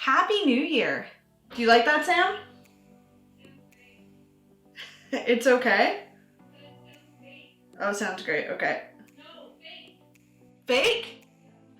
Happy New Year! Do you like that, Sam? It's okay? Oh, sounds great. Okay. Fake?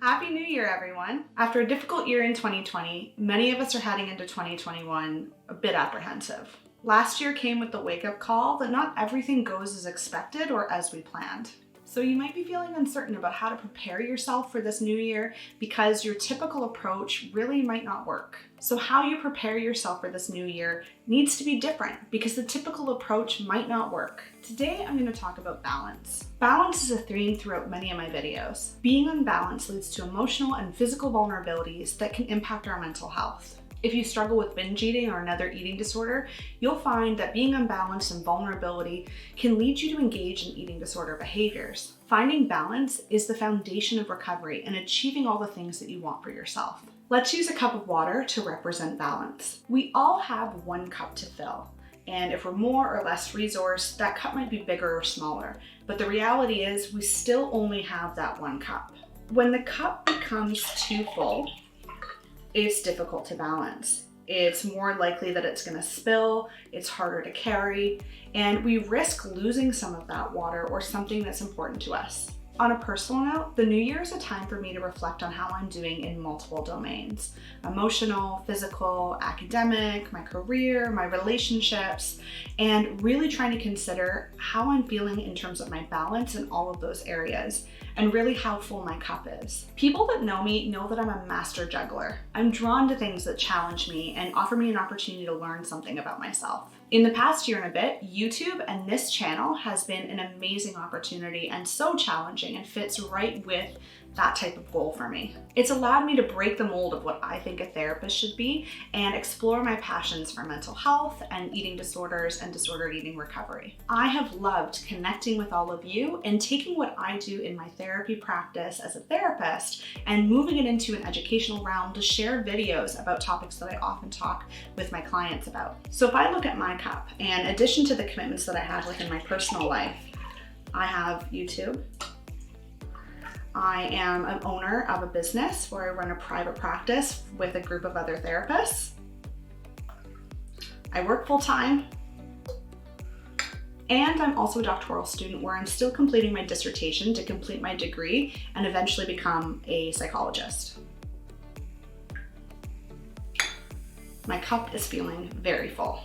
Happy New Year, everyone. After a difficult year in 2020, many of us are heading into 2021 a bit apprehensive. Last year came with the wake-up call that not everything goes as expected or as we planned. So you might be feeling uncertain about how to prepare yourself for this new year because your typical approach really might not work. So how you prepare yourself for this new year needs to be different because the typical approach might not work. Today, I'm going to talk about balance. Balance is a theme throughout many of my videos. Being unbalanced leads to emotional and physical vulnerabilities that can impact our mental health. If you struggle with binge eating or another eating disorder, you'll find that being unbalanced and vulnerability can lead you to engage in eating disorder behaviors. Finding balance is the foundation of recovery and achieving all the things that you want for yourself. Let's use a cup of water to represent balance. We all have one cup to fill. And if we're more or less resourced, that cup might be bigger or smaller. But the reality is we still only have that one cup. When the cup becomes too full, it's difficult to balance. It's more likely that it's gonna spill, it's harder to carry, and we risk losing some of that water or something that's important to us. On a personal note, the new year is a time for me to reflect on how I'm doing in multiple domains: emotional, physical, academic, my career, my relationships, and really trying to consider how I'm feeling in terms of my balance in all of those areas and really how full my cup is. People that know me know that I'm a master juggler. I'm drawn to things that challenge me and offer me an opportunity to learn something about myself. In the past year and a bit, YouTube and this channel has been an amazing opportunity and so challenging and fits right with that type of goal for me. It's allowed me to break the mold of what I think a therapist should be and explore my passions for mental health and eating disorders and disordered eating recovery. I have loved connecting with all of you and taking what I do in my therapy practice as a therapist and moving it into an educational realm to share videos about topics that I often talk with my clients about. So if I look at my cup, and in addition to the commitments that I have within my personal life, I have YouTube. I am an owner of a business where I run a private practice with a group of other therapists. I work full-time. And I'm also a doctoral student where I'm still completing my dissertation to complete my degree and eventually become a psychologist. My cup is feeling very full.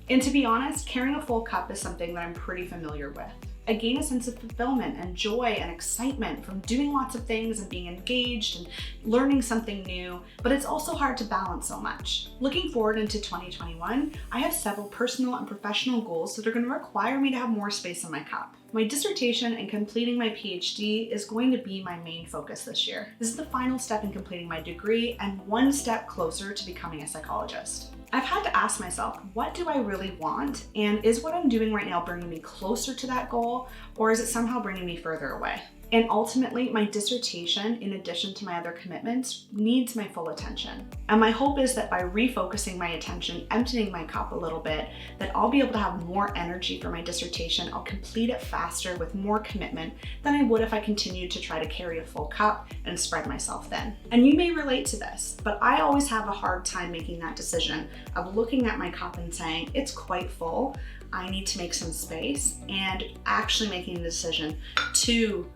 And to be honest, carrying a full cup is something that I'm pretty familiar with. I gain a sense of fulfillment and joy and excitement from doing lots of things and being engaged and learning something new, but it's also hard to balance so much. Looking forward into 2021, I have several personal and professional goals that are going to require me to have more space in my cup. My dissertation and completing my PhD is going to be my main focus this year. This is the final step in completing my degree and one step closer to becoming a psychologist. I've had to ask myself, what do I really want? And is what I'm doing right now bringing me closer to that goal, or is it somehow bringing me further away? And ultimately, my dissertation, in addition to my other commitments, needs my full attention. And my hope is that by refocusing my attention, emptying my cup a little bit, that I'll be able to have more energy for my dissertation. I'll complete it faster with more commitment than I would if I continued to try to carry a full cup and spread myself thin. And you may relate to this, but I always have a hard time making that decision of looking at my cup and saying, it's quite full, I need to make some space, and actually making the decision to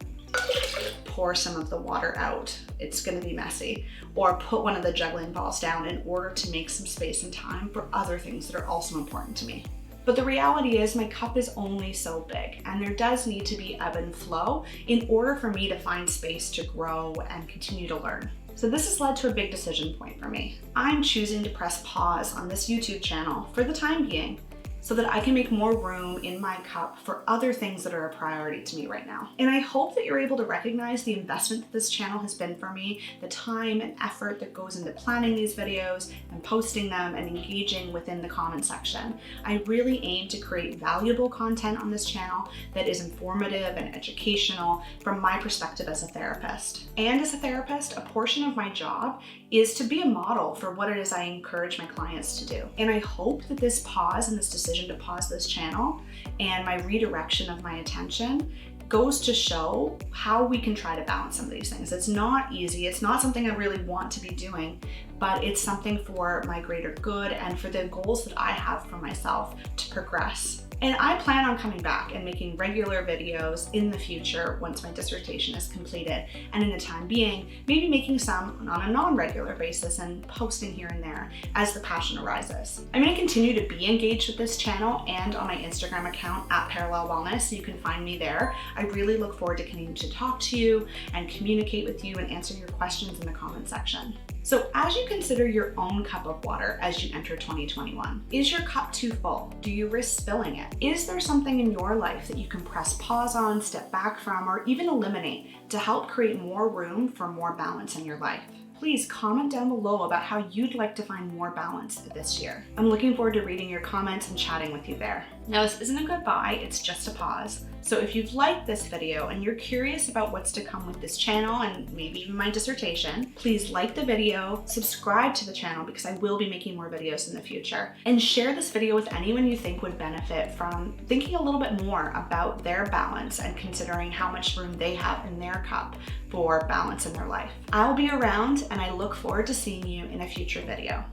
pour some of the water out. It's gonna be messy. Or put one of the juggling balls down in order to make some space and time for other things that are also important to me. But the reality is my cup is only so big, and there does need to be ebb and flow in order for me to find space to grow and continue to learn. So this has led to a big decision point for me. I'm choosing to press pause on this YouTube channel for the time being, so that I can make more room in my cup for other things that are a priority to me right now. And I hope that you're able to recognize the investment that this channel has been for me, the time and effort that goes into planning these videos and posting them and engaging within the comment section. I really aim to create valuable content on this channel that is informative and educational from my perspective as a therapist. And as a therapist, a portion of my job is to be a model for what it is I encourage my clients to do. And I hope that this pause and this decision to pause this channel and my redirection of my attention goes to show how we can try to balance some of these things. It's not easy. It's not something I really want to be doing, but it's something for my greater good and for the goals that I have for myself to progress. And I plan on coming back and making regular videos in the future once my dissertation is completed. And in the time being, maybe making some on a non-regular basis and posting here and there as the passion arises. I'm going to continue to be engaged with this channel and on my Instagram account at Parallel Wellness, so you can find me there. I really look forward to continuing to talk to you and communicate with you and answer your questions in the comment section. So as you consider your own cup of water as you enter 2021, is your cup too full? Do you risk spilling it? Is there something in your life that you can press pause on, step back from, or even eliminate to help create more room for more balance in your life? Please comment down below about how you'd like to find more balance this year. I'm looking forward to reading your comments and chatting with you there. Now, this isn't a goodbye, it's just a pause. So if you've liked this video and you're curious about what's to come with this channel and maybe even my dissertation, please like the video, subscribe to the channel because I will be making more videos in the future, and share this video with anyone you think would benefit from thinking a little bit more about their balance and considering how much room they have in their cup for balance in their life. I'll be around and I look forward to seeing you in a future video.